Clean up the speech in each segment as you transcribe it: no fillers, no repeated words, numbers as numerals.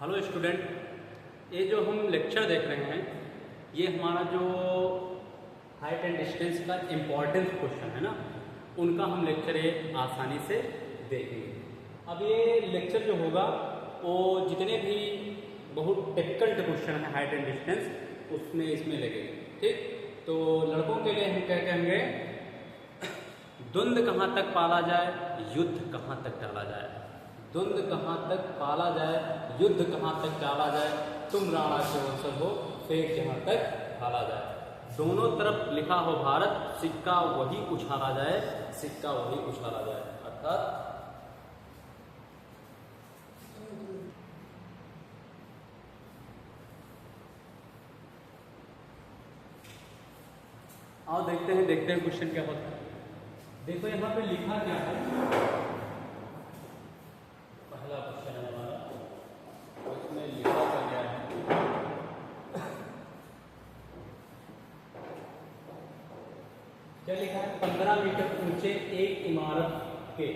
Hello student, ये जो हम लेक्चर देख रहे हैं ये हमारा जो हाइट एंड डिस्टेंस का इम्पॉर्टेंट क्वेश्चन है ना, उनका हम लेक्चर ये आसानी से देखेंगे। अब ये लेक्चर जो होगा वो जितने भी बहुत डिफिकल्ट क्वेश्चन है हाइट एंड डिस्टेंस उसमें इसमें लगेंगे। ठीक, तो लड़कों के लिए हम क्या कहेंगे, द्वंद्व कहाँ तक पाला जाए, युद्ध कहाँ तक टाला जाए। द्वंद्व कहाँ तक पाला जाए, युद्ध कहाँ तक टाला जाए, तुम राणा के वंशज हो, फेंक जहाँ तक ढाला जाए। दोनों तरफ लिखा हो भारत, सिक्का वही उछाला जाए, सिक्का वही उछाला जाए। अर्थात आओ देखते हैं क्वेश्चन क्या होता है। देखो यहाँ पे लिखा क्या है, पहला क्वेश्चन है हमारा, उसमें लिखा क्या है, क्या लिखा है, 15 मीटर ऊंचे एक इमारत के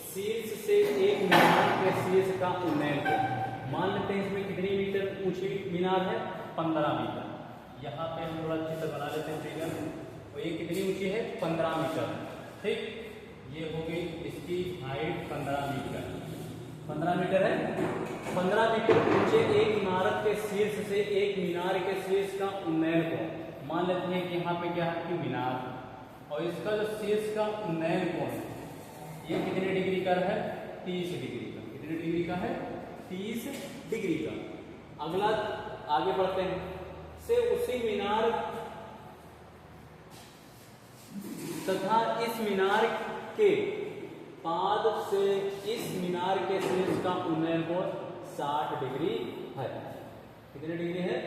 शीर्ष से एक मीनार के शीर्ष का उन्नयन करें। मान लेते हैं इसमें कितनी मीटर ऊंची मीनार है, 15 मीटर। यहाँ पे हम थोड़ा अच्छे से बना लेते हैं फिगर। तो ये कितनी ऊंची है, 15 मीटर। ठीक, ये होगी इसकी हाइट 15 मीटर। 15 मीटर है। 15 मीटर ऊंचे एक इमारत के शीर्ष से एक मीनार के शीर्ष का उन्नयन कोण, मान लेते हैं कि यहाँ पे क्या है कि मीनार, और इसका जो शीर्ष का उन्नयन कोण है ये कितने डिग्री का है, 30 डिग्री का। कितने डिग्री का है, 30 डिग्री का। अगला आगे बढ़ते हैं, से उसी मीनार तथा इस मीनार के पाद से इस मीनार के शीर्ष का उन्नयन कोण 60 डिग्री है। कितने डिग्री है,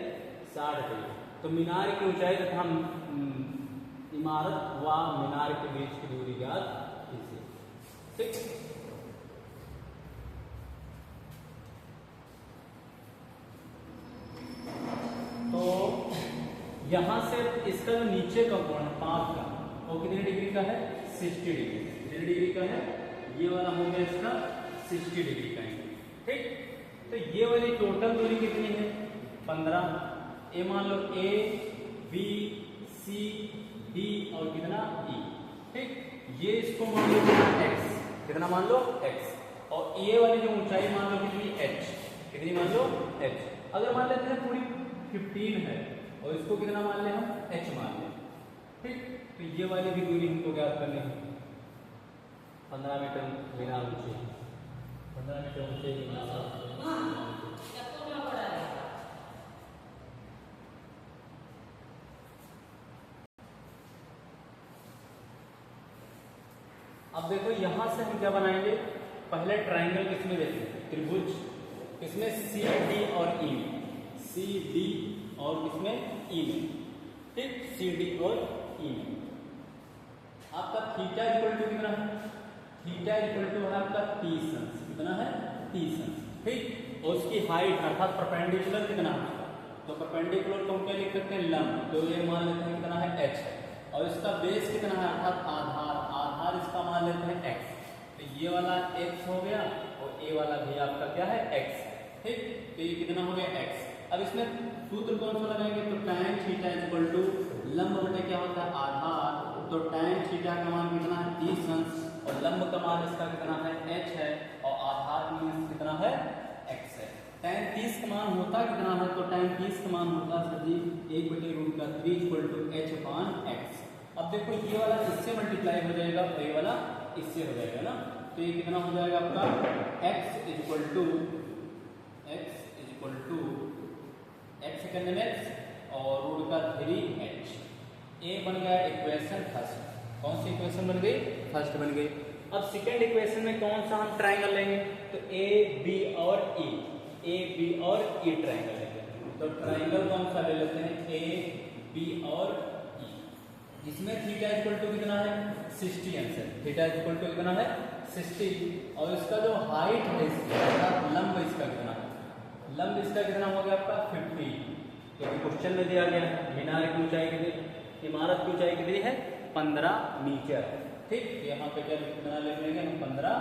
60 डिग्री। तो मीनार की ऊंचाई तथा इमारत व मीनार के बीच की दूरी ज्ञात कीजिए। ठीक, तो यहां से इसका जो नीचे का कोण है पाद का, वो कितने डिग्री का है, 60 डिग्री। कितने डिग्री का है, ये वाला हो गया इसका 60 डिग्री का एंगल। ठीक, तो ये वाली टोटल दूरी कितनी है, 15। ए मान लो ए, बी, सी, डी और कितना ई। ठीक, ये इसको मान लो एक्स, कितना मान लो एक्स, और ये वाली जो ऊंचाई मान लो कितनी एच, कितनी मान लो एच। अगर मान लेते हैं पूरी 15 है और इसको कितना मान ले हम, एच मान ले। ठीक, तो ये वाली भी दूरी हमको ज्ञात करनी है। 15 मीटर मीनार ऊंचे, 15 मीटर ऊंचे मीनार। अब देखो यहां से हम क्या बनाएंगे, पहले ट्राइंगल किसमें देखेंगे, त्रिभुज किसमें, सी डी और ई में, सी डी और किसमें, ई में। ठीक, सी डी और ई में आपका थीटा इक्वल टू कितना है, थीटा इक्वल टू है आपका 30 अंश। कितना है, 30 अंश। ठीक, और उसकी हाइट अर्थात परपेंडिकुलर कितना है, तो परपेंडिकुलर को हम क्या लिख सकते हैं, लंब, तो ये मान लेते हैं कितना है, एच है। और इसका बेस कितना है, अर्थात आधार, आधार इसका मान लेते हैं एक्स। तो ये वाला एक्स हो गया और ये वाला भी आपका क्या है, एक्स। ठीक, तो ये कितना हो गया, एक्स। अब इसमें सूत्र कौन सा लगाएंगे, तो tan थीटा इक्वल टू लंब बटे क्या होता है, आधार। तो tan थीटा का मान कितना है, 30 अंश, और लंब का मान इसका कितना है, h है, और आधार का मान कितना है, x है। tan 30 का मान होता कितना है, तो tan 30 का मान होता है सभी 1/√3 इक्वल टू h/x। अब देखो ये वाला इससे मल्टीप्लाई हो जाएगा और ये वाला इससे हो जाएगा ना, तो ये कितना हो जाएगा आपका x equal to x second में x और रूट का 3h। ए बन गया इक्वेशन फर्स्ट। कौन सी इक्वेशन बन गई, फर्स्ट बन गई। अब सेकंड इक्वेशन में कौन सा हम ट्राइंगल लेंगे, तो ए बी और ई, ए बी और ई ट्राइंगल लेंगे। तो ट्राइंगल कौन सा ले लेते हैं, ए बी और ई, जिसमें थीटा इक्वल टू कितना है, 60 अंश है। थीटा इक्वल टू कितना है, 60, और इसका जो हाइट है इसका, लंब इसका कितना है, लंब इसका कितना हो गया आपका 50, क्योंकि क्वेश्चन में दिया गया है मीनार की ऊंचाई कितनी, इमारत की ऊंचाई कितनी है, 15 मीटर। ठीक, यहाँ पे क्या कितना लिख लेंगे हम, 15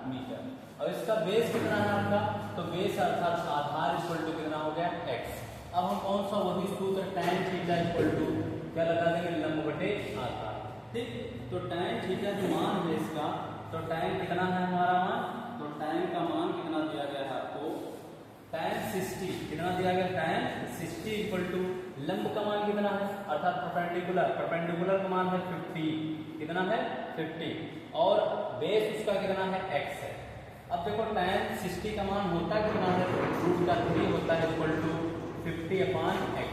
मीटर। और इसका बेस कितना है आपका, तो बेस अर्थात आधार इक्वल टू कितना हो गया x। अब हम कौन सा वही सूत्र tan थीटा इक्वल टू क्या लगा देंगे, लंब बटे आधार। ठीक, तो tan थीटा जो मान है इसका, तो tan कितना है हमारा मान, तो tan का मान कितना दिया गया है आपको, tan 60 कितना दिया गया, tan 60 इक्वल टू लंब का मान कितना है अर्थात परपेंडिकुलर का मान है 50, कितना है 50, और बेस उसका कितना है x है। अब देखो tan 60 का मान होता कितना है, रूट का 3 होता है इक्वल टू 50/x,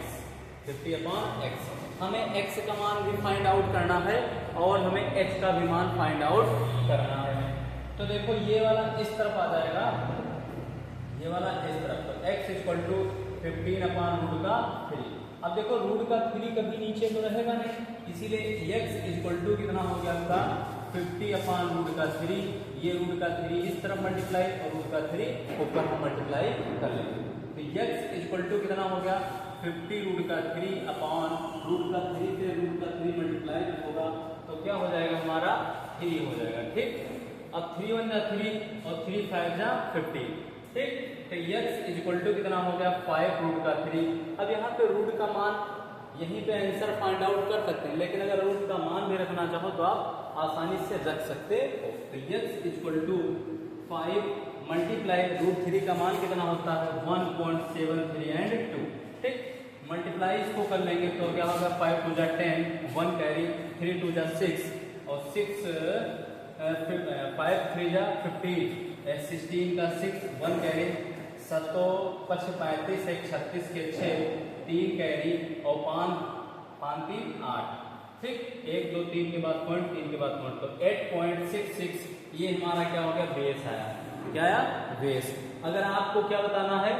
50/x। हमें x का मान भी फाइंड आउट करना है और हमें h का भी मान फाइंड आउट करना है। तो देखो ये वाला इस तरफ आ जाएगा, ये वाला इस तरफ, तो x इक्वल टू 15/√3। अब देखो रूट का 3 कभी नीचे तो रहेगा नहीं, इसीलिए x इक्वल टू कितना हो गया आपका 50/√3। ये रूट का 3 इस तरफ मल्टीप्लाई और रूट का 3 ऊपर हम मल्टीप्लाई कर लेंगे, तो x इक्वल टू कितना हो गया 50√3 अपॉन रूट का 3 से रूट का 3 मल्टीप्लाई होगा, तो क्या हो जाएगा हमारा 3 हो जाएगा। ठीक, अब 3 1 जा 3 और 3 5 जा 50। ठीक, तो x इक्वल टू कितना हो गया 5√3। अब यहाँ पे रूट का मान यहीं पे आंसर फाइंड आउट कर सकते हैं, लेकिन अगर रूट का मान भी रखना चाहो तो आप आसानी से रख सकते हो। तो x इक्वल टू 5 मल्टीप्लाई √3 का मान कितना होता है 1.73 एंड 2। ठीक, मल्टीप्लाई इसको कर लेंगे तो क्या होगा 5 2 जा 10, 1 कैरी, 3 2 जा 6 और 6 5 3 जा 15, 16 का 6 1 कैरी, 7 5 35 1 36 के 6 3 कैरी और 5 3 8। ठीक, 1 2 3 के बाद पॉइंट, 3 के बाद पॉइंट, तो 8.66 ये हमारा क्या हो गया बेस आया। क्या आया बेस। अगर आपको क्या बताना है,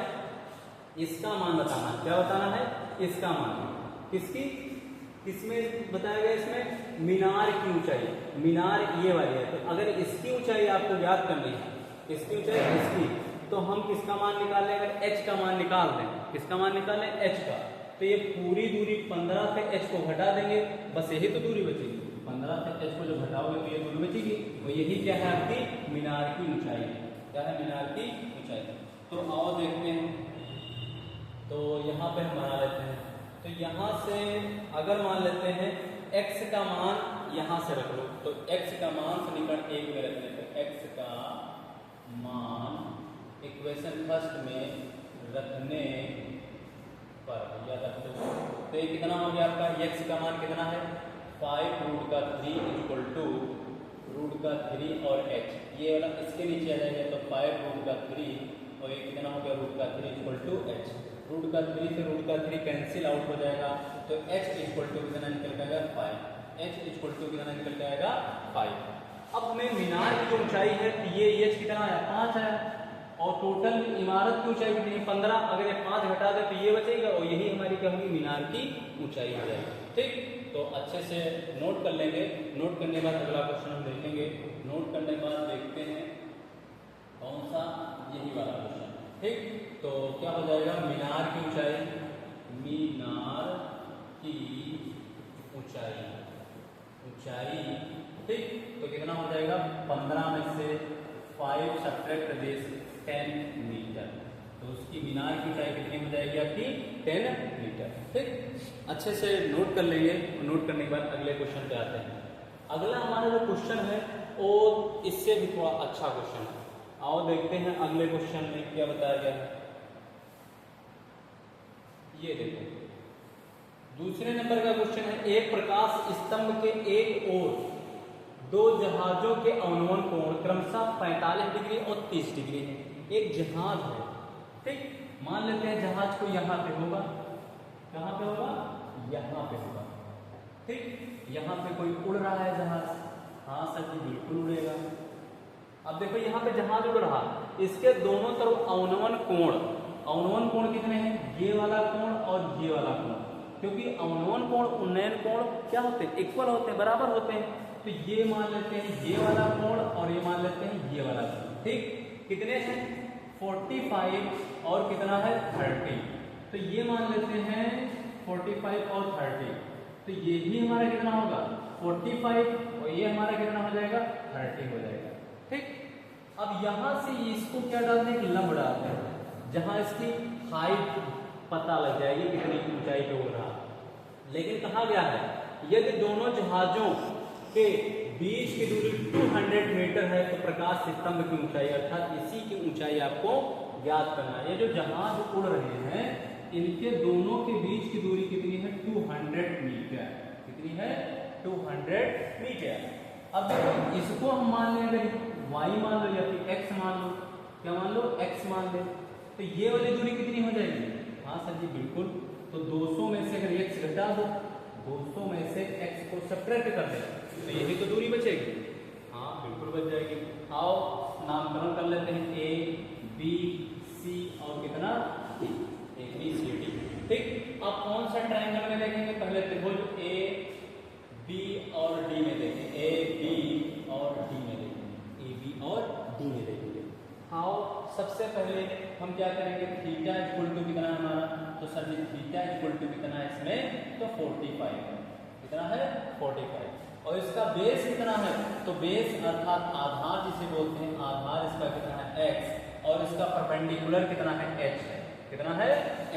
इसका मान बताना है, क्या बताना है इसका मान, किसकी, किसमें बताया गया, इसमें मीनार की ऊंचाई, मीनार ये वाली है, तो अगर इसकी ऊंचाई आपको ज्ञात करनी है, इसकी ऊंचाई इसकी, तो हम किसका मान निकाल लें, अगर h का मान निकाल दें, किसका मान निकाल लें h का, तो ये पूरी दूरी 15 से h को घटा देंगे, बस यही तो दूरी बचेगी, 15 से h को जो घटाओगे तो ये दूरी बचेगी, तो यही क्या है आपकी मीनार की ऊंचाई, क्या है मीनार की ऊंचाई। तो आओ देखते हैं, तो यहाँ पे हम बना लेते हैं, तो यहाँ से अगर मान लेते हैं x का मान यहाँ से रख लो, तो x का मान समीकरण 1 में रख लेते हैं, x का मान इक्वेशन फर्स्ट में रखने पर या रखते हो, तो ये कितना हो गया आपका, x का मान कितना है 5√3 इक्वल टू √3 और h, ये वाला इसके नीचे आ जाएगा, तो 5√3 और ये कितना हो गया √3 इक्वल टू h, √3 से √3 कैंसिल आउट हो जाएगा, तो h इक्वल टू कितना निकल के आएगा 5, h इक्वल टू कितना निकल के आएगा 5। अब हमें मीनार की जो ऊंचाई है ये h कितना आया 5 है, और टोटल इमारत की ऊंचाई कितनी 15, अगर ये 5 घटा दे तो ये बचेगा, और यही हमारी क्या होगी मीनार की ऊंचाई हो जाएगी। ठीक, तो अच्छे से नोट कर लेंगे, नोट करने के बाद अगला क्वेश्चन हम देखेंगे, नोट करने के बाद देखते हैं कौन सा, यही वाला क्वेश्चन। ठीक, तो क्या हो जाएगा मीनार की ऊंचाई, मीनार की ऊंचाई, ऊंचाई। ठीक, तो कितना हो जाएगा 15 में से 5 सब्ट्रैक्ट देश 10 मीटर, तो उसकी मीनार की ऊंचाई कितनी हो जाएगी आपकी 10 मीटर। ठीक, अच्छे से नोट कर लेंगे, नोट करने के बाद अगले क्वेश्चन पे आते हैं। अगला हमारा जो क्वेश्चन है वो इससे भी थोड़ा अच्छा क्वेश्चन है, आओ देखते हैं अगले क्वेश्चन में क्या बताया गया है। ये देखो दूसरे नंबर का क्वेश्चन है, एक प्रकाश स्तंभ के एक ओर दो जहाजों के अवनमन कोण क्रमशः 45 डिग्री और 30 डिग्री है। एक जहाज है, ठीक, मान लेते हैं जहाज को यहाँ पे होगा, कहाँ पे होगा, यहाँ पे होगा। ठीक, यहाँ पे कोई उड़ रहा है जहाज, हाँ सर जी बिल्कुल उड़ेगा। अब देखो यहाँ पे जहाज उड़ रहा, इसके दोनों तरफ अवनमन कोण, अवनमन कोण कितने हैं, ये वाला कोण और ये वाला कोण, क्योंकि अवनमन कोण उन्नयन कोण क्या होते हैं, इक्वल होते हैं, बराबर होते हैं। तो ये मान लेते हैं ये वाला कोण और ये मान लेते हैं ये वाला कोण। ठीक, कितने हैं 45 और कितना है 30, तो ये मान लेते हैं 45 और 30, तो ये भी हमारा कितना होगा 45 और ये हमारा कितना हो जाएगा 30 हो जाएगा। ठीक, अब यहाँ से इसको क्या डालते हैं, लंब डालते हैं, जहाँ इसकी हाइट पता लग जाएगी कितनी ऊंचाई पे उड़ रहा। लेकिन कहा गया है यदि दोनों जहाजों के बीच की दूरी 200 मीटर है तो प्रकाश स्तंभ की ऊंचाई अर्थात इसी की ऊंचाई आपको ज्ञात करना है। ये जो जहाज उड़ रहे हैं इनके दोनों के बीच की दूरी कितनी है, 200 मीटर। कितनी है, 200 मीटर। अब देखो इसको हम मान लें, अगर y मान लो या फिर x मान लो, क्या मान लो, x मान ले, तो ये वाली दूरी कितनी हो जाएगी, हाँ सर जी बिल्कुल, तो 200 में से अगर x घटा दो, 200 में से x को सब्ट्रैक्ट कर दे तो यही तो दूरी बचेगी, हाँ बिल्कुल बच जाएगी। आओ नामकरण कर लेते हैं, a b c और कितना d, a b c d। ठीक, अब कौन सा ट्रायंगल में देखेंगे, पहले त्रिभुज a b और d में देखें, a b और d में देखेंगे, a b और d में देखेंगे। आओ सबसे पहले हम क्या करेंगे, थीटा इक्वल टू कितना है हमारा, तो सर जी थीटा इक्वल टू कितना है इसमें, तो 45 है। कितना है, 45। और इसका बेस कितना है, तो बेस अर्थात आधार जिसे बोलते हैं, आधार इसका कितना है x, और इसका परपेंडिकुलर कितना है h है। कितना है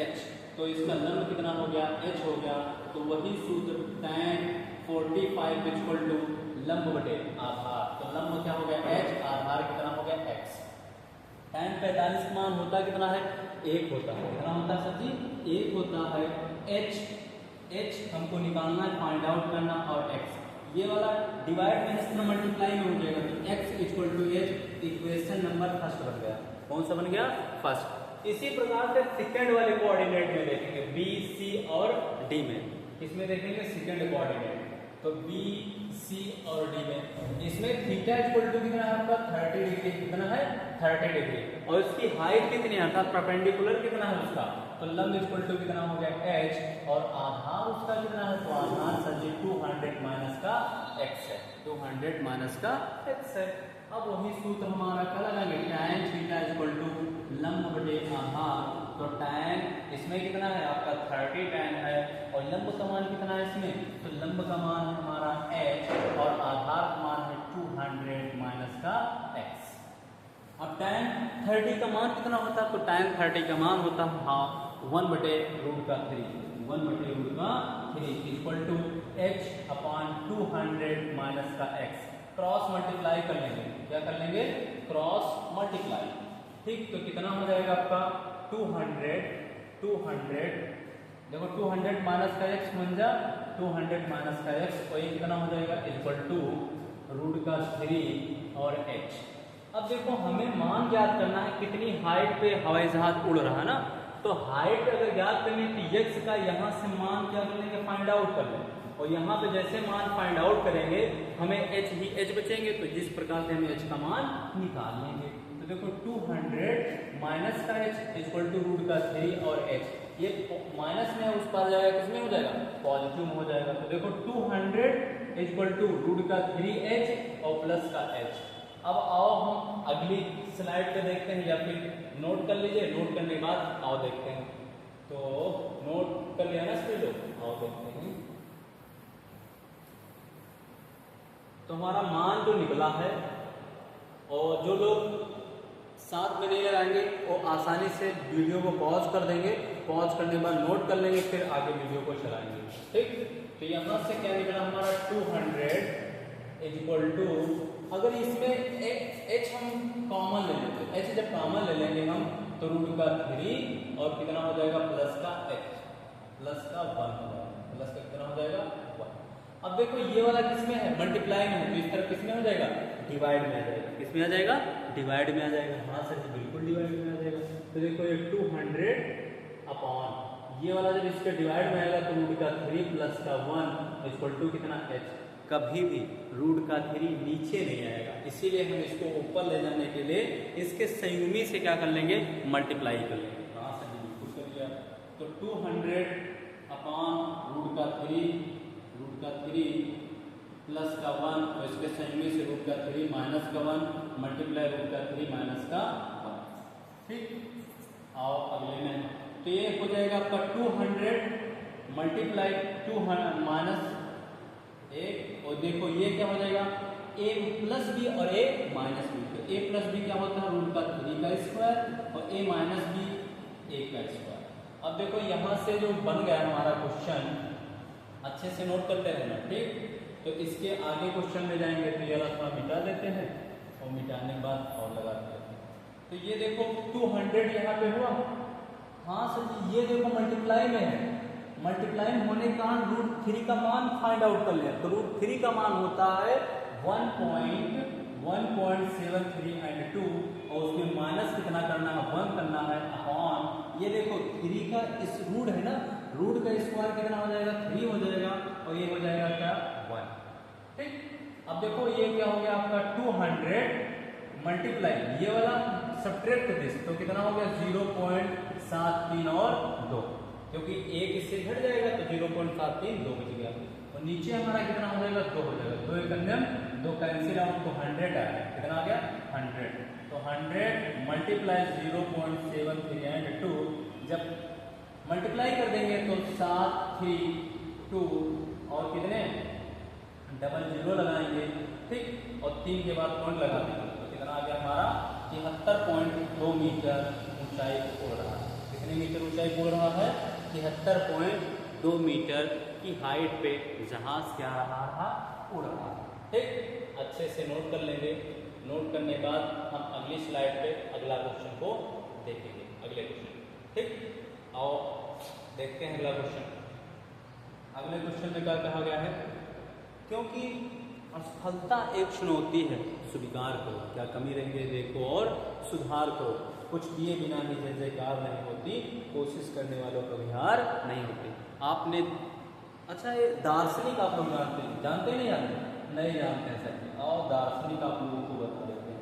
h, तो इसका लंब कितना हो गया, h हो गया। तो वही सूत्र tan 45 इक्वल टू लंब बटे आधार, तो लंब क्या हो गया h, आधार कितना हो गया x। tan 45 का मान होता कितना है, 1 होता है। कितना होता है सर जी, 1 होता है। h हमको निकालना है, फाइंड आउट करना, और x ये वाला डिवाइड में इस तरह मल्टीप्लाई में हो जाएगा, तो x equal to h equation number first बन गया। कौन सा बन गया, फर्स्ट। इसी प्रकार से सेकंड वाले कोऑर्डिनेट में देखेंगे, b c और d में, इसमें देखेंगे सेकंड कोऑर्डिनेट, तो b c और d में, इसमें थीटा इक्वल टू कितना है आपका, 30 डिग्री। कितना है, 30 डिग्री, और इसकी हाइट कितनी है अर्थात परपेंडिकुलर कितना है उसका, तो लंब इक्वल टू कितना हो गया h, और आधार उसका कितना है, तो आधार सर जी 200 माइनस का x है, 200 माइनस का x है। अब वही सूत्र हमारा क्या लगाएंगे, tan थीटा इक्वल टू लंब बटे आधार, तो tan इसमें कितना है आपका 30 tan है, और लंब का मान कितना है इसमें, तो लंब का मान है हमारा h, और आधार का मान है 200 माइनस का x। अब tan 30 का मान कितना होता है, तो tan 30 का मान होता है हाँ 1 बटे रूट का 3, 1 बटे रूट का 3 equal to h upon 200 minus का x। क्रॉस मल्टीप्लाई कर लेंगे, क्या कर लेंगे, क्रॉस मल्टीप्लाई। ठीक, तो कितना हो जाएगा आपका 200 देखो 200 माइनस का x बन जा 200 माइनस का x, और ये कितना हो जाएगा इक्वल टू रूट का 3 और h। अब देखो हमें मान ज्ञात करना है कितनी हाइट पे हवाई जहाज उड़ रहा है ना, तो हाइट अगर ज्ञात करनी है तो x का यहाँ से मान क्या कर लेंगे, फाइंड आउट कर लेंगे, और यहाँ पे जैसे मान फाइंड आउट करेंगे हमें h ही h बचेंगे, तो जिस प्रकार से हम h का मान निकाल लेंगे, तो देखो 200 माइनस का h इक्वल टू रूट का 3 और h, ये माइनस में उस पार जाएगा, किसमें हो जाएगा, पॉजिटिव में हो जाएगा। तो देखो 200 इक्वल टू रूट का 3h और प्लस का h। अब आओ हम अगली स्लाइड पे देखते हैं, या फिर नोट कर लीजिए, नोट करने के बाद आओ देखते हैं। तो नोट कर लिया ना सभी लोग, आओ देखते हैं। तो हमारा मान जो निकला है, और जो लोग साथ में नहीं लगाएंगे वो आसानी से वीडियो को पॉज कर देंगे, पॉज करने के बाद नोट कर लेंगे, फिर आगे वीडियो को चलाएंगे। ठीक, तो यहाँ से क्या निकला हमारा 200 इक्वल टू, अगर इसमें h हम कॉमन ले लेते हैं, h जब कॉमन ले लेंगे हम तो रूट का 3 और कितना हो जाएगा प्लस का h, प्लस का 1 हो जाएगा, प्लस का कितना हो जाएगा 1। अब देखो ये वाला किसमें है, मल्टीप्लाई में है, तो इस तरफ किसमें हो जाएगा, डिवाइड में आ जाएगा। किसमें आ जाएगा, डिवाइड में आ जाएगा। हाँ सर बिल्कुल डिवाइड में आ जाएगा। तो देखो ये 200 अपॉन ये वाला जब इसके डिवाइड में आएगा तो रूट का 3 प्लस का 1 इक्वल टू कितना h, कभी भी रूट का 3 नीचे नहीं आएगा, इसीलिए हम इसको ऊपर ले जाने के लिए इसके संयुगी से क्या कर लेंगे, मल्टीप्लाई कर लेंगे। हाँ सर बिल्कुल कर लिया। तो 200 अपॉन रूट का 3 प्लस का 1, और इसके संयुगी से रूट का 3 माइनस का 1 मल्टीप्लाई रूट का 3 माइनस का 1। ठीक, आओ अगले में, तो ये हो जाएगा आपका 200 मल्टीप्लाई 200 माइनस 1, और देखो ये क्या हो जाएगा a प्लस b और a माइनस b, तो a प्लस बी क्या होता है, रूट का 3 का स्क्वायर और a माइनस बी 1 का स्क्वायर। अब देखो यहाँ से जो बन गया हमारा क्वेश्चन, अच्छे से नोट करते रहना, ठीक। तो इसके आगे क्वेश्चन में जाएंगे तो ये वाला थोड़ा मिटा देते हैं और मिटाने के बाद और लगाते हैं। तो ये देखो 200 यहाँ पे हुआ, हाँ सर जी, ये देखो मल्टीप्लाई में है, मल्टीप्लाई होने के कारण रूट 3 का मान फाइंड आउट कर लिया। तो रूट 3 का मान होता है 1.73 एंड 2 और उसमें माइनस कितना करना है, 1 करना है अपॉन, ये देखो 3 का इस रूट है ना, रूट का स्क्वायर कितना हो जाएगा, 3 हो जाएगा और ये हो जाएगा क्या, 1, ठीक। अब देखो ये क्या हो गया आपका 200 मल्टीप्लाई ये वाला सब्ट्रैक्ट दिस, तो कितना हो गया 0.73 और 2, क्योंकि एक इससे घट जाएगा तो 0.73 2 बच गया और नीचे हमारा कितना हो जाएगा 2 हो जाएगा, 2 एकम 2 कैंसिल आउट तो 100 आया, कितना आ गया 100। तो 100 मल्टीप्लाई 0.73 एंड 2, जब मल्टीप्लाई कर देंगे तो 7 3 2 और कितने 00 लगाएंगे, ठीक, और 3 के बाद पॉइंट लगा देंगे तो कितना आ गया हमारा 73.2 मीटर ऊंचाई उड़ रहा है। कितने मीटर ऊंचाई उड़ रहा है, 73.2 मीटर की हाइट पे जहाज क्या रहा उड़ रहा है, ठीक। अच्छे से नोट कर लेंगे, नोट करने के बाद हम अगली स्लाइड पे अगला क्वेश्चन को देखेंगे, अगले क्वेश्चन, ठीक। आओ देखते हैं अगला क्वेश्चन। अगले क्वेश्चन में क्या कहा गया है, क्योंकि असफलता एक चुनौती है, स्वीकार करो, क्या कमी रहेंगे देखो और सुधार करो, कुछ किए बिना ही जय जयकार नहीं होती, कोशिश करने वालों को हार नहीं होती। आपने अच्छा ये दार्शनिक आप लोग जानते नहीं जानते, नहीं जानते हैं सर, और दार्शनिक आप लोगों को बता देते हैं।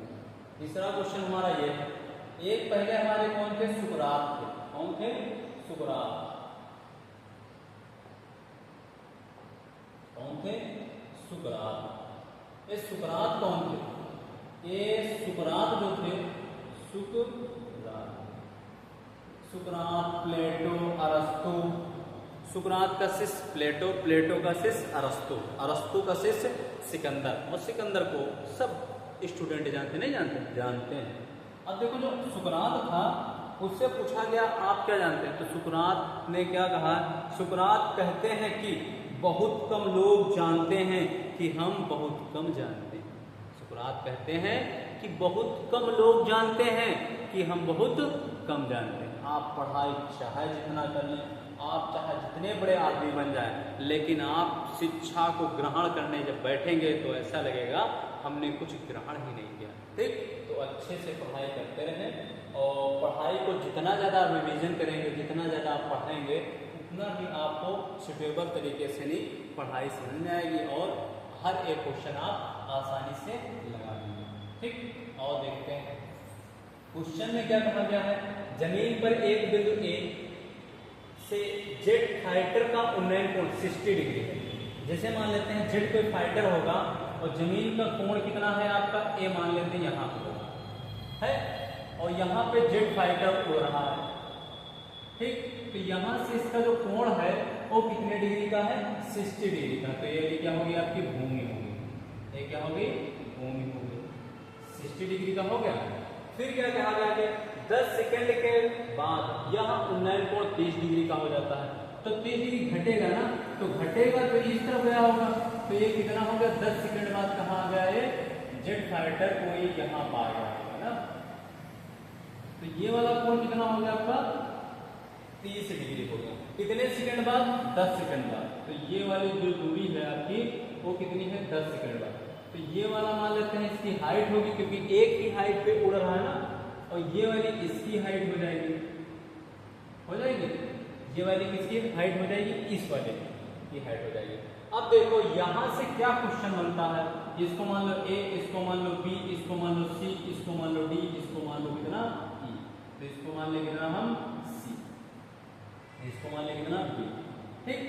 तीसरा क्वेश्चन हमारा ये है, एक पहले हमारे कौन थे, सुकरात थे, कौन थे, सुकरात, कौन थे, सुकरात। ये सुकरात कौन थे, ये सुकरात जो थे, सुकरात प्लेटो अरस्तु, सुकरात का शिष्य प्लेटो, प्लेटो का शिष्य अरस्तु, अरस्तु का शिष्य सिकंदर, और सिकंदर को सब स्टूडेंट जानते नहीं जानते, जानते हैं। अब देखो जो सुकरात था उससे पूछा गया आप क्या जानते हैं, तो सुकरात ने क्या कहा, सुकरात कहते हैं कि बहुत कम लोग जानते हैं कि हम बहुत कम जानते हैं। सुकरात कहते हैं कि बहुत कम लोग जानते हैं कि हम बहुत कम जानते हैं। आप पढ़ाई चाहे जितना कर लें, आप चाहे जितने बड़े आदमी बन जाएं, लेकिन आप शिक्षा को ग्रहण करने जब बैठेंगे तो ऐसा लगेगा हमने कुछ ग्रहण ही नहीं किया, ठीक। तो अच्छे से पढ़ाई करते रहें और पढ़ाई को जितना ज़्यादा रिवीजन करेंगे, जितना ज़्यादा आप पढ़ेंगे उतना ही आपको सुटेबल तरीके से नहीं पढ़ाई समझ में आएगी और हर एक क्वेश्चन आप आसानी से लगा लेंगे, ठीक। और देखते हैं क्वेश्चन में क्या कहा गया है, जमीन पर एक बिंदु ए से जेट फाइटर का उन्नयन कोण 60 डिग्री है। जैसे मान लेते हैं जेट कोई फाइटर होगा और जमीन का कोण कितना है आपका, ए मान लेते हैं यहाँ है, और यहाँ पे जेट फाइटर उड़ रहा है, ठीक। तो यहाँ से इसका जो कोण है वो कितने डिग्री का है, 60 डिग्री का। तो ये क्या होगी आपकी भूमि होगी, ये क्या होगी भूमि होगी, 60 डिग्री का हो गया। फिर क्या कहा गया कि 10 सेकंड के बाद यहाँ उन्नयन कोण 30 डिग्री का हो जाता है। तो 30 डिग्री घटेगा ना, तो घटेगा तो इस तरफ गया होगा, तो ये कितना हो गया 10 सेकंड बाद कहाँ आ गया, ये जेट फाइटर कोई यहाँ पा गया होगा ना। तो ये वाला कोण कितना हो गया आपका 30 डिग्री हो गया, कितने सेकंड बाद, 10 सेकंड बाद। तो ये वाली जो दूरी है आपकी वो कितनी है, 10 सेकंड बाद। तो ये वाला मान लेते हैं इसकी हाइट होगी, क्योंकि एक ही हाइट पे उड़ रहा है ना, और ये वाली इसकी हाइट हो जाएगी, ये वाली किसकी हाइट हो जाएगी, इस वाले की हाइट हो जाएगी। अब देखो यहाँ से क्या क्वेश्चन बनता है, इसको मान लो ए, इसको मान लो बी, इसको मान लो सी, इसको मान लो डी, इसको मान लो कितना ई, तो इसको मान ले कितना हम सी, इसको मान ले कितना बी, ठीक।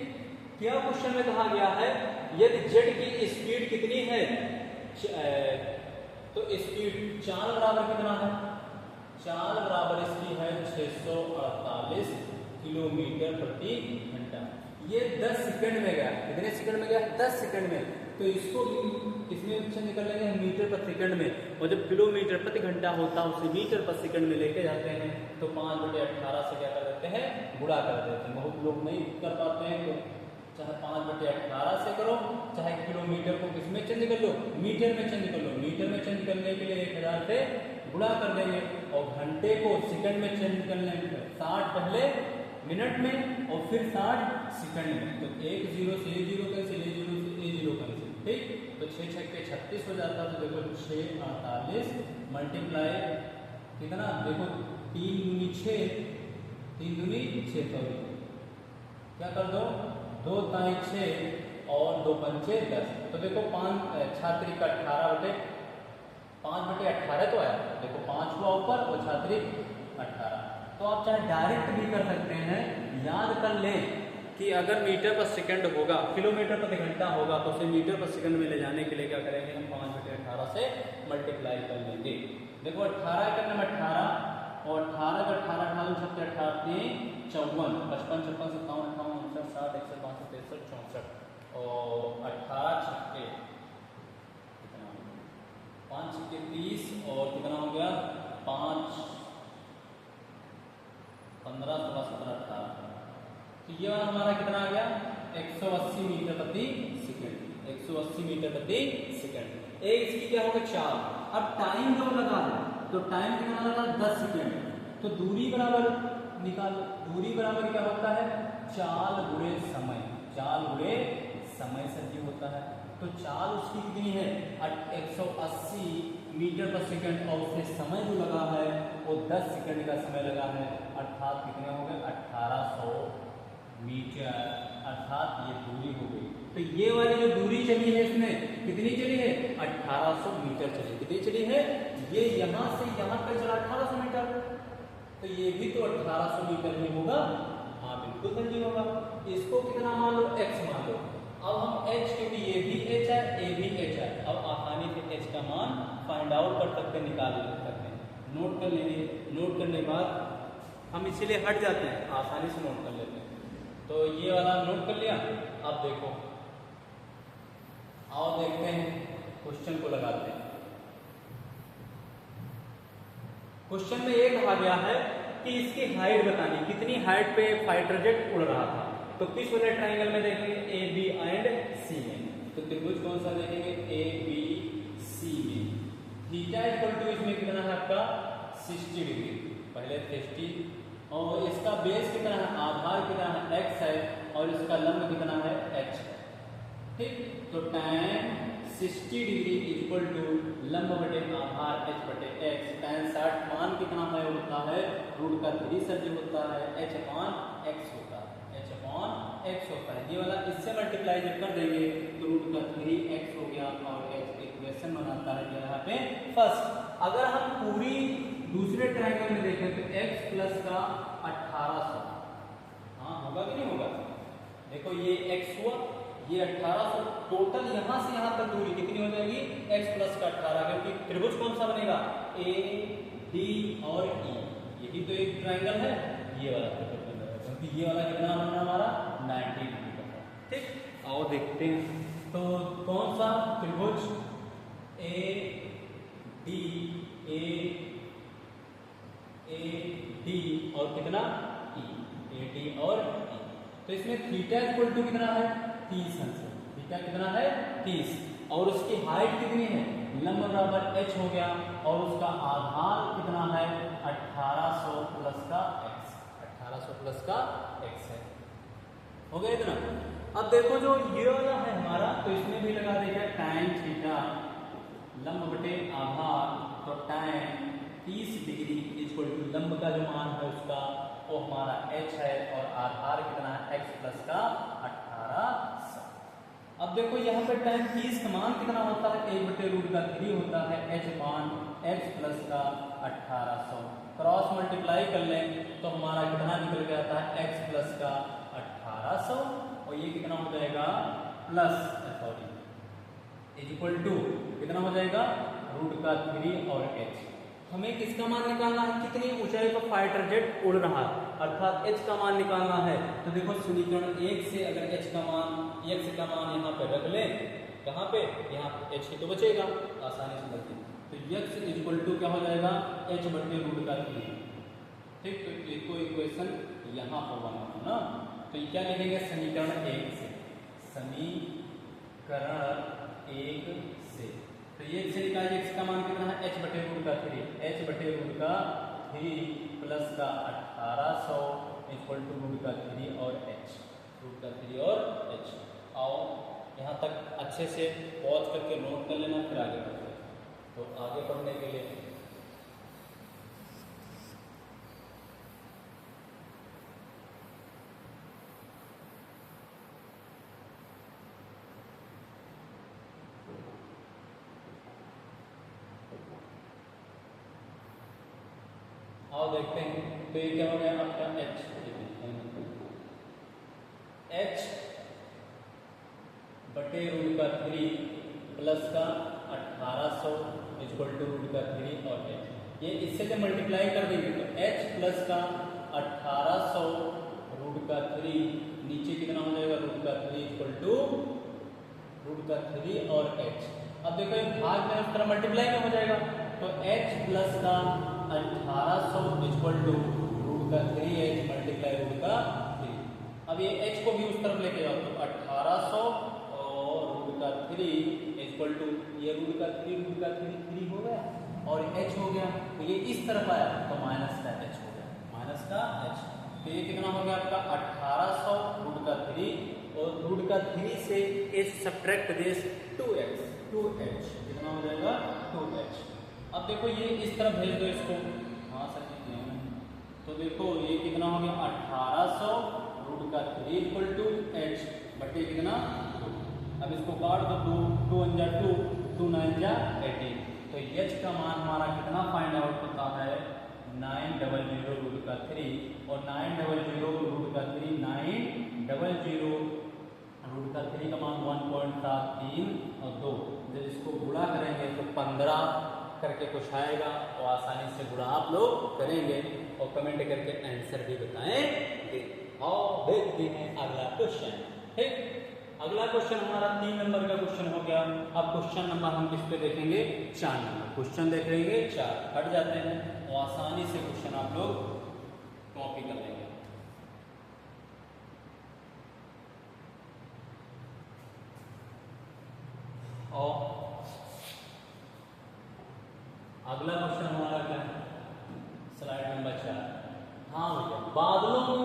क्या क्वेश्चन में कहा गया है, यदि जेट की स्पीड कितनी है, तो स्पीड चाल बराबर कितना है, चाल बराबर इसकी है 648 किलोमीटर प्रति घंटा। ये 10 सेकंड में गया, कितने सेकंड में गया, 10 सेकंड में। तो इसको किसमें चेंज कर लेंगे, मीटर पर सेकंड में, और जब किलोमीटर प्रति घंटा होता है उसे मीटर पर सेकंड में लेके जाते हैं तो 5/18 से क्या कर देते हैं, गुणा कर देते हैं। बहुत लोग नहीं कर पाते हैं, तो चाहे 5/18 से करो, चाहे किलोमीटर को किसमें चेंज कर लो, मीटर में चेंज कर लो। मीटर में चेंज करने के लिए 1000 से गुणा कर देंगे, और घंटे को सेकंड में चेंज करने 60 पहले मिनट में और फिर 60 सेकंड में। तो 1 0 से A 0 कैंसिल, A 0 से A 0 कैंसिल, ठीक। तो 6 6 के 36 हो जाता है। तो देखो 6 48 मल्टीप्लाई कितना, देखो 3 दूनी 6, 3 दूनी 6, सॉरी क्या कर दो, 2 ताई 6 और 2 पंचे 10। तो देखो 5 छात्री का 5/18 तो आया, देखो 5 हुआ ऊपर और छात्री 18। तो आप चाहे डायरेक्ट भी कर सकते हैं, याद कर लें कि अगर मीटर पर सेकंड होगा, किलोमीटर प्रति घंटा होगा, तो उसे मीटर पर सेकंड में ले जाने के लिए क्या करेंगे, हम 5/18 से मल्टीप्लाई कर लेंगे। देखो 18 करने में 18 और 18 का 18 18 छत्तीस 18 54 55 56 57 58 59 60 61 62 63 64 और 18 छक्के 5 छक्के 30 और कितना हो गया 5 15 16 17 18। तो ये हमारा कितना आ गया 180 मीटर प्रति सेकंड, 180 मीटर प्रति सेकंड। एक इसकी क्या होगा चाल। अब टाइम जो लगा है तो टाइम कितना लगा 10 सेकंड। तो दूरी बराबर निकालो, दूरी बराबर क्या होता है चाल गुणे समय, चाल गुणे समय से ही होता है। तो चाल उसकी कितनी है 180 मीटर पर सेकंड और उससे समय जो लगा है वो 10 सेकंड का समय लगा है, अर्थात कितने हो गए 1800 मीटर, अर्थात ये दूरी हो गई। तो ये वाली जो दूरी चली है इसमें कितनी चली है 1800 मीटर चली, कितनी चली है ये यहाँ से यहाँ तक चला 1800 मीटर। तो ये भी तो 1800 मीटर ही होगा, हाँ बिल्कुल सही होगा। इसको कितना मान लो x मान लो। अब हम h, क्योंकि ये भी h है a भी h है, अब आसानी से h का मान फाइंड आउट कर सकते हैं, निकाल सकते हैं। नोट कर लेंगे, नोट करने के बाद हम इसीलिए हट जाते हैं, आसानी से नोट कर लेते हैं। तो ये वाला नोट कर लिया। अब देखो आओ देखते हैं क्वेश्चन को लगाते हैं। क्वेश्चन में ये कहा गया है कि इसकी हाइट बतानी, कितनी हाइट पे फाइटर जेट उड़ रहा था। तो किस वाले ट्राइंगल में देखेंगे ए बी एंड सी में। तो त्रिभुज कौन सा देखेंगे ए बी सी में। थीटा इक्वल टू इसमें कितना है आपका 60 डिग्री, पहले 60 और इसका बेस कितना है आधार कितना है x है और इसका लंब कितना है h है, ठीक। तो tan 60 डिग्री इक्वल टू लंब बटे आधार h बटे x। tan 60 मान कितना है होता है रूट का 3 से जो होता है h अपॉन x होता है, h अपॉन x होता है। ये वाला इससे मल्टीप्लाई जब कर देंगे तो रूट का 3x हो गया और h इक्वेशन बनाता है यहाँ पे फर्स्ट। अगर हम पूरी दूसरे ट्रायंगल में देखें तो x प्लस का 1800, हाँ होगा कि नहीं होगा। देखो ये x हुआ ये 1800, टोटल यहाँ से यहाँ तक दूरी कितनी हो जाएगी x प्लस का 18, क्योंकि त्रिभुज कौन सा बनेगा a d और e, यही तो एक ट्रायंगल है ये वाला त्रिभुज बनेगा, क्योंकि ये वाला कितना बनना हमारा 90 डिग्री का, ठीक। आओ देखते हैं तो कौन सा त्रिभुज a d और कितना e, a d और e। तो इसमें थीटा इक्वल टू कितना है 30 अंश, थीटा कितना है 30 और उसकी हाइट कितनी है लंब बराबर h हो गया और उसका आधार कितना है 1800 प्लस का x, 1800 प्लस का x है, हो गया इतना। अब देखो जो ये वाला है हमारा तो इसमें भी लगा देगा tan थीटा लंब बटे आधार, तो tan 30 डिग्री इक्वल टू लंब का जो मान है उसका वो हमारा h है और आधार कितना है x प्लस का 1800। अब देखो यहाँ पे tan 30 का मान कितना होता है 1 बटे रूट का 3 होता है h मान x प्लस का 1800। क्रॉस मल्टीप्लाई कर लें तो हमारा कितना निकल के आता है x प्लस का 1800 और ये कितना हो जाएगा plus sorry is equal to कितना हो जाएगा रूट का 3 और h। हमें किसका मान निकालना है कितनी ऊंचाई पर फाइटर जेट उड़ रहा है, अर्थात h का मान निकालना है। तो देखो समीकरण 1 से अगर h का मान x का मान यहाँ पे रख ले कहाँ पे, यहाँ पे एच ही तो बचेगा, आसानी से बचेगा। तो x इक्वल टू क्या हो जाएगा, h बटे रूट का 3। ठीक, तो इसको इक्वेशन यहाँ पर बनाना ना, तो ये क्या लिखेंगे समीकरण 1 से, समीकरण 1 से। तो ये से निकालिए x का मान कितना है, h बटे रूट का 3, h बटे रूट का 3 प्लस का 1800 इक्वल टू रूट का 3 और h, रूट का 3 और h। आओ यहाँ तक अच्छे से पॉज करके नोट कर लेना, फिर आगे बढ़ते हैं। तो आगे बढ़ने के लिए आओ देखते हैं। तो ये क्या हो गया आपका h, h बटे रूट का 3 प्लस का 1800 इक्वल टू रूट का 3 और h। ये इससे जब मल्टीप्लाई कर देंगे तो h प्लस का 1800 रूट का 3 नीचे कितना हो जाएगा, रूट का 3 इक्वल टू रूट का 3 और h। अब देखो ये भाग में उस तरह मल्टीप्लाई में हो जाएगा, तो h प्लस का 1800 इक्वल टू रूट का 3h मल्टीप्लाई रूट का 3। अब ये h को भी उस तरफ लेके जाओ, तो 1800 और रूट का 3 इक्वल टू ये रूट का 3 हो गया और h हो गया, तो ये इस तरफ आया तो माइनस का h हो गया, माइनस का h। तो ये कितना हो गया आपका 1800 रूट का 3 और रूट का 3 से h सब्ट्रैक्ट देस 2h, कितना हो जाएगा 2h। अब देखो ये इस तरफ भेज दो इसको, हाँ सर तो देखो ये कितना हो गया 1800 रूट का 3 इक्वल टू h बटे कितना 2। अब इसको काट दो, 2 1 जा 2, 2 9 जा 18। तो h का मान हमारा कितना फाइंड आउट होता है 900 रूट का 3 और 900 रूट का 3 900 रूट का 3 का मान 1.73 और 2। जब इसको गुणा करेंगे तो 15 करके कुछ आएगा और आसानी से गुणा आप लोग करेंगे और कमेंट करके आंसर भी बताएंगे। और देखते हैं अगला क्वेश्चन। ठीक, अगला क्वेश्चन हमारा 3 नंबर का क्वेश्चन हो गया। अब क्वेश्चन नंबर हम किस पे देखेंगे, 4 नंबर क्वेश्चन देख लेंगे। 4 हट जाते हैं और आसानी से क्वेश्चन आप लोग कॉपी कर लेंगे। और अगला क्वेश्चन हमारा क्या है, स्लाइड नंबर 4। हाँ भैया, बादलों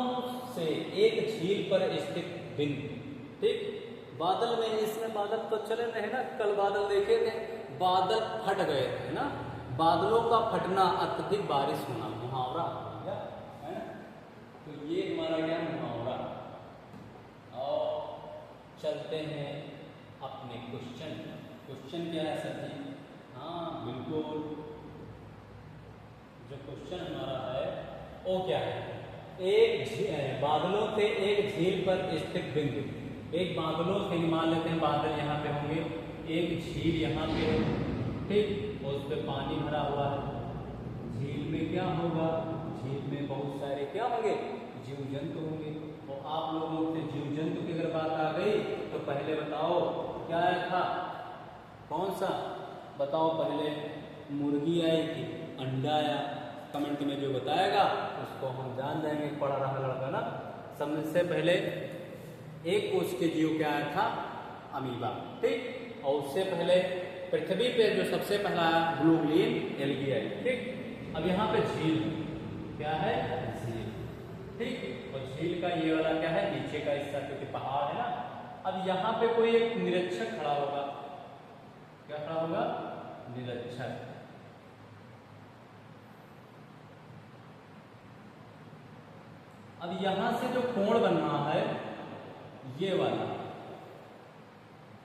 से एक झील पर स्थित बिंदु। ठीक, बादल में, इसमें बादल तो चले रहे ना, कल बादल देखे थे, बादल फट गए थे ना, बादलों का फटना अत्यधिक बारिश होना, मुहावरा है ना। तो ये हमारा क्या मुहावरा। और चलते हैं अपने क्वेश्चन। क्वेश्चन क्या है सर जी, हाँ बिल्कुल, जो क्वेश्चन हमारा है वो क्या है, एक बादलों से एक झील पर स्थित बिंदु। एक बादलों से मान लेते हैं बादल यहाँ पे होंगे, एक झील यहाँ पे है, ठीक, और उस पर पानी भरा हुआ है। झील में क्या होगा, झील में बहुत सारे क्या होंगे, जीव जंतु होंगे। और आप लोगों से जीव जंतु की अगर बात आ गई तो पहले बताओ क्या आया था, कौन सा बताओ, पहले मुर्गी आई थी, अंडा आया। कमेंट में जो बताएगा उसको हम जान जाएंगे, पढ़ा रहा लड़का ना। सबसे पहले एक कोष के जीव क्या आया था, अमीबा। ठीक, और उससे पहले पृथ्वी पे जो सबसे पहला आया ब्लू ग्रीन एल्गी आई। ठीक, अब यहाँ पे झील क्या है, झील। ठीक, और झील का ये वाला क्या है, नीचे का हिस्सा, क्योंकि पहाड़ है ना। अब यहाँ पे कोई एक निरीक्षक खड़ा होगा, क्या खड़ा होगा, निरीक्षक। अब यहां से जो कोण बन रहा है ये वाला,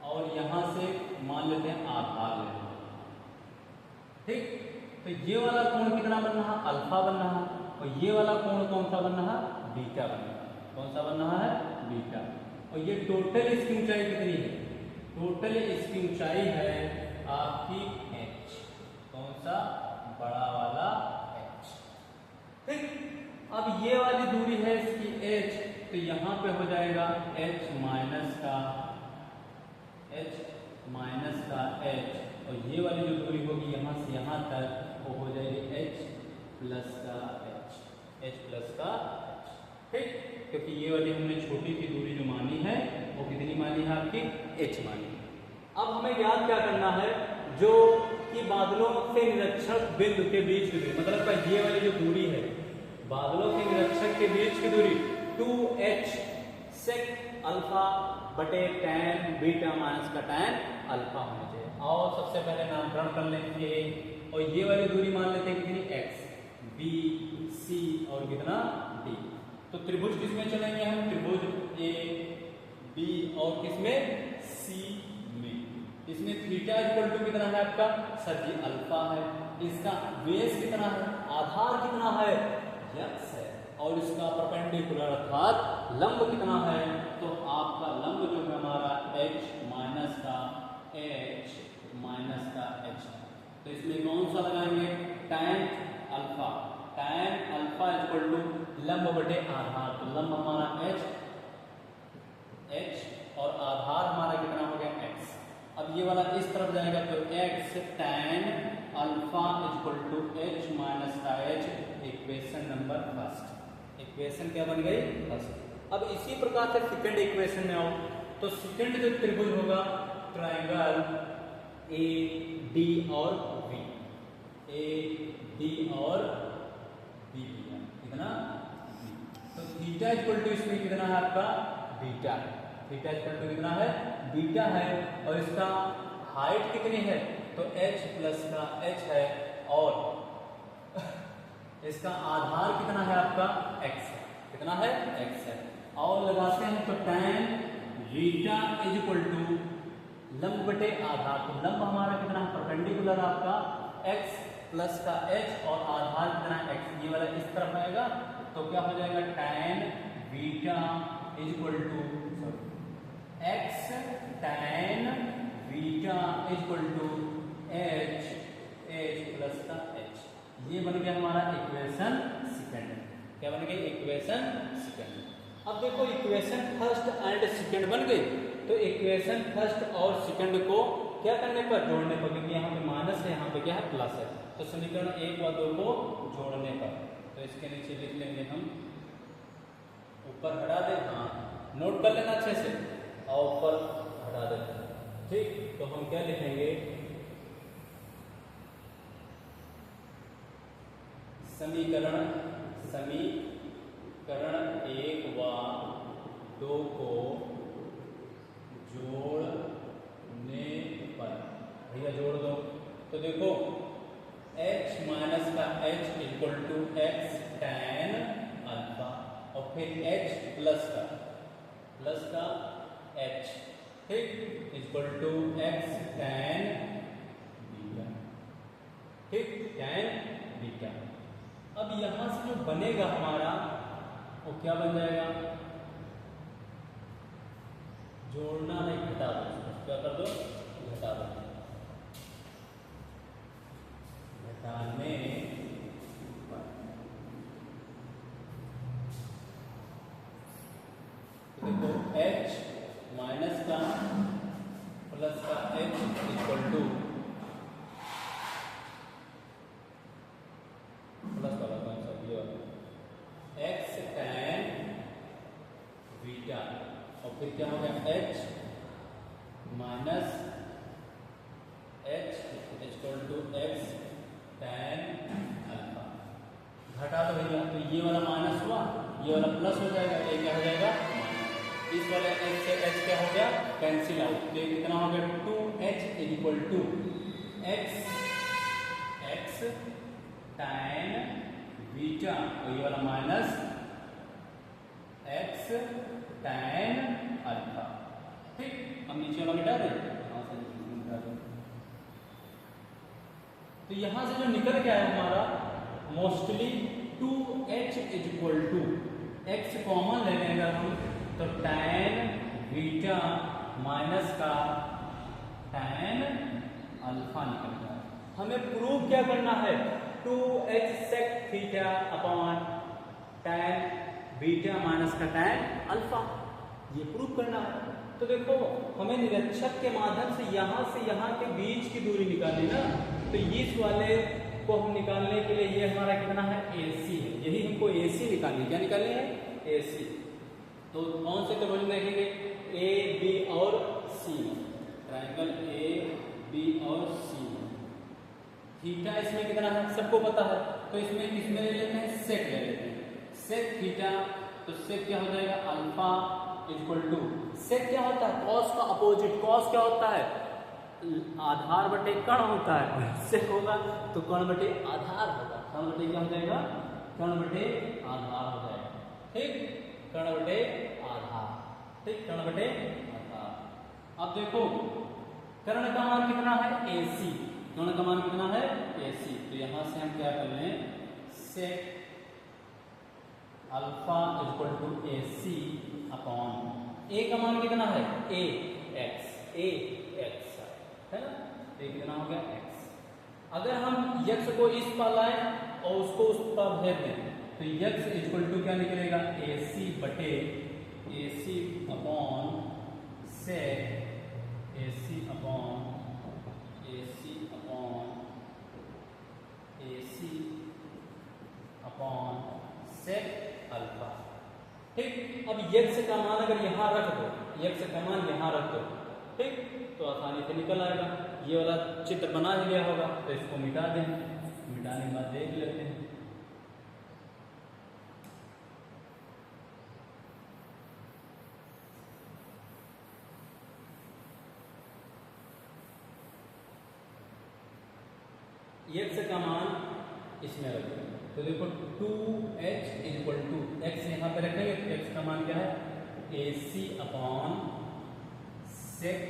और यहां से मान लेते हैं आधार ले रहे हैं। ठीक, तो ये वाला कोण कितना बन रहा, अल्फा बन रहा, और ये वाला कोण कौन सा बन रहा, बीटा बन रहा। कौन सा बन रहा है, बीटा। और ये टोटल इसकी ऊंचाई कितनी है, टोटल इसकी ऊंचाई है आपकी h, कौन सा, बड़ा वाला h। ठीक, अब ये वाली दूरी है इसकी h, तो यहां पे हो जाएगा h माइनस का माइनस का एच, और ये वाली जो दूरी होगी यहाँ से यहाँ तक वो हो जाएगी एच प्लस का एच, एच प्लस का एच, ठीक। क्योंकि ये वाली हमने छोटी सी दूरी जो मानी है वो कितनी मानी है आपकी, एच मानी है। अब हमें याद क्या करना है, जो कि बादलों से निरीक्षक बिंदु के बीच की दूरी, मतलब ये वाली जो दूरी है बादलों के निरीक्षक के बीच की दूरी 2h सेक अल्फा बटे tan बीटा माइनस का tan अल्फा होना चाहिए। और सबसे पहले नामकरण कर लेंगे, और ये वाली दूरी मान लेते हैं कितनी, x, b, c और कितना d। तो त्रिभुज किसमें चलेंगे हम, त्रिभुज a b और किसमें, c में। इसमें थीटा इक्वल टू कितना है आपका, सर जी अल्फा है। इसका बेस कितना है, आधार कितना है, x है। और इसका परपेंडिकुलर अर्थात लंब कितना है, तो आपका लंब जो है हमारा h माइनस का h माइनस का h। तो इसमें कौन सा लगाएंगे, tan alpha, tan alpha equal to लंब बटे आधार। तो लंब हमारा h और आधार हमारा कितना हो गया x। अब ये वाला इस तरफ जाएगा तो x tan alpha equal to h minus का h, equation number first. Equation क्या बन गई, फर्स्ट। अब इसी प्रकार से सेकंड इक्वेशन में आओ, तो सेकंड जो त्रिभुज होगा ट्रायंगल ए डी और बी, ए डी और बी कितना, तो थीटा इक्वल टू इसमें कितना है आपका, बीटा। थीटा इक्वल टू कितना है, बीटा है। और इसका हाइट कितनी है, तो h प्लस का h है, और इसका आधार कितना है आपका, x है। कितना है, x है। और लगाते हैं तो tan beta is equal to लंब बटे आधार। तो लंब हमारा कितना है, परपेंडिकुलर आपका x प्लस का h और आधार कितना x, ये वाला इस तरफ आएगा तो क्या हो जाएगा, tan beta is equal to x tan beta is equal to h plus का h। ये बन गया हमारा इक्वेशन सेकंड। क्या बन गई, इक्वेशन सेकंड। अब देखो इक्वेशन फर्स्ट एंड सेकंड बन गई, तो इक्वेशन फर्स्ट और सेकंड को क्या करने पर, जोड़ने पर, क्योंकि यहाँ पे माइनस है यहाँ पे क्या है, प्लस है। तो समीकरण 1 व 2 को जोड़ने पर, तो इसके नीचे लिख लेंगे हम, ऊपर हटा दे, हाँ नोट कर लेना अच्छे से, और ऊपर हटा देते हैं, ठीक। तो हम क्या लिखेंगे, समीकरण 1 व 2 को जोड़ने पर, भैया जोड़ दो। तो देखो h माइनस का h equal to x tan alpha, और फिर h प्लस का h, ठीक, equal to x tan beta, ठीक, tan बीटा। अब यहां से जो बनेगा हमारा वो क्या बन जाएगा, जोड़ना नहीं, घटा दो, क्या कर दो, घटा दो, घटाने पर देखो h माइनस का प्लस का h इक्वल टू प्लस वाला कौन सा, ये वाला x tan बीटा, और फिर क्या हो गया h minus h equal to x tan alpha. घटा दो भैया, तो ये वाला माइनस हुआ, ये वाला प्लस हो जाएगा, ये क्या हो जाएगा, इस वाले h से h क्या हो गया, कैंसिल आउट। तो कितना हो गया, 2h equal to x tan beta, और ये वाला माइनस x tan अल्फा, ठीक। हम नीचे वाला मिटा दें, तो यहां से जो निकल के आया हमारा mostly 2h is equal to x common ले लेंगे हम, तो tan बीटा माइनस का tan अल्फा निकल गया। हमें प्रूव क्या करना है, 2h sec theta upon tan beta minus का tan अल्फा, ये प्रूव करना है। तो देखो हमें निरीक्षक के माध्यम से यहाँ के बीच की दूरी निकालनी ना, तो इस वाले को हम निकालने के लिए ये हमारा कितना है AC है, यही हमको AC निकालनी, क्या निकालनी है AC। तो कौन से त्रिभुज देखेंगे A B और C, ट्रायंगल A B और C। थीटा इसमें कितना है सबको पता है, तो इसमें ले लेते हैं सेक ले लेते हैं, सेक थीटा। तो सेक क्या हो जाएगा अल्फा इक्वल टू, सेक क्या होता है कॉस का अपोजिट, कॉस क्या होता है आधार बटे कर्ण होता है, सेक होगा तो कर्ण बटे आधार होगा, कर्ण बटे क्या हो जाएगा कर्ण बटे आधार हो जाएगा, ठीक कर्ण बटे आधार, ठीक कर्ण बटे आधार। अब देखो कर्ण का मान कितना है AC, कर्ण का मान कितना है AC, तो यहां से हम क्या कर लें sec alpha equal to AC upon A का मान कितना है AX है ना, A कितना हो गया X। अगर हम x को इस पर लाएं और उसको उस पर भेज दें तो x इक्वल टू क्या निकलेगा AC बटे AC upon sec AC upon sec alpha, ठीक। अब x का मान अगर यहाँ रख दो, x का मान यहाँ रख दो, ठीक, तो आसानी से निकल आएगा। ये वाला चित्र बना ही लिया होगा तो इसको मिटा दें, मिटाने के बाद देख लेते हैं। x का मान इसमें रखेंगे तो देखो 2h इक्वल टू x यहाँ पे रखेंगे तो x का मान क्या है AC अपॉन सेक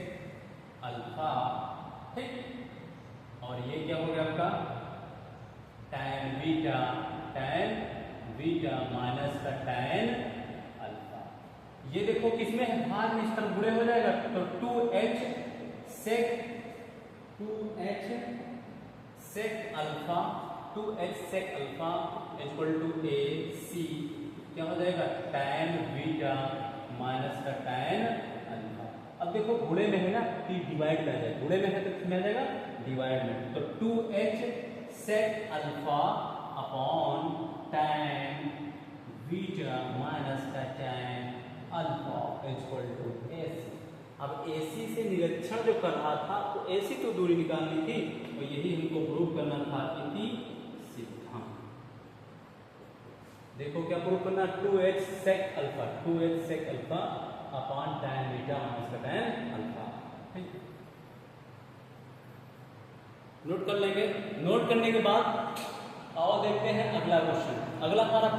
अल्फा, ठीक, और ये क्या हो गया आपका tan बीटा माइनस का tan अल्फा। ये देखो किसमें है भाग में इस तरफ बुरे हो जाएगा तो 2h sec alpha 2h sec alpha equal to AC क्या हो जाएगा tan बीटा माइनस का tan अल्फा। अब देखो गुणे में है ना तो डिवाइड में आ जाएगा, गुणे में है तो किसमें आ जाएगा डिवाइड में, तो 2h sec alpha upon tan beta minus का tan alpha equal to AC। अब AC से निरीक्षण जो कर रहा था तो AC तो दूरी निकालनी थी, तो यही हमको प्रूव करना था इति सिद्धांत। देखो क्या प्रूव करना 2h sec alpha upon tan beta minus का tan अल्फा, ठीक। नोट कर लेंगे, नोट करने के बाद आओ देखते हैं अगला क्वेश्चन। अगला हमारा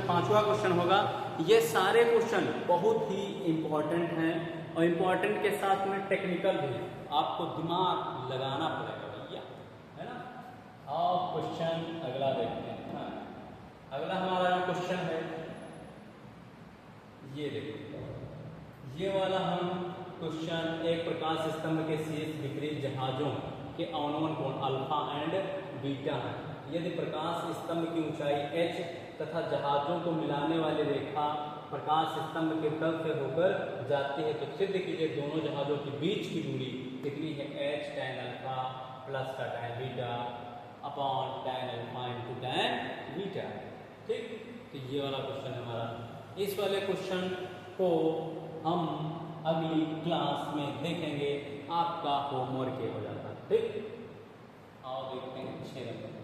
पांचवा क्वेश्चन होगा। ये सारे क्वेश्चन बहुत ही इंपॉर्टेंट हैं और इंपॉर्टेंट के साथ में टेक्निकल भी है, आपको दिमाग लगाना पड़ेगा भैया, है ना। आओ क्वेश्चन अगला देखते हैं। हाँ। अगला हमारा क्वेश्चन है ये देखो, ये वाला हम क्वेश्चन एक प्रकाश स्तंभ के शीर्ष विपरीत जहाजों के अवनमन कोण अल्फा एंड बीटा है। यदि प्रकाश स्तंभ की ऊंचाई h तथा जहाजों को मिलाने वाली रेखा प्रकाश स्तंभ के तल से होकर जाती है तो सिद्ध कीजिए दोनों जहाजों के बीच की दूरी कितनी है h tan अल्फा प्लस का tan beta upon tan alpha into tan beta, ठीक। तो ये वाला क्वेश्चन है हमारा। इस वाले क्वेश्चन को हम अगली क्लास में देखेंगे, आपका होमवर्क हो जाता है, ठीक। आओ देखते हैं 6 नंबर।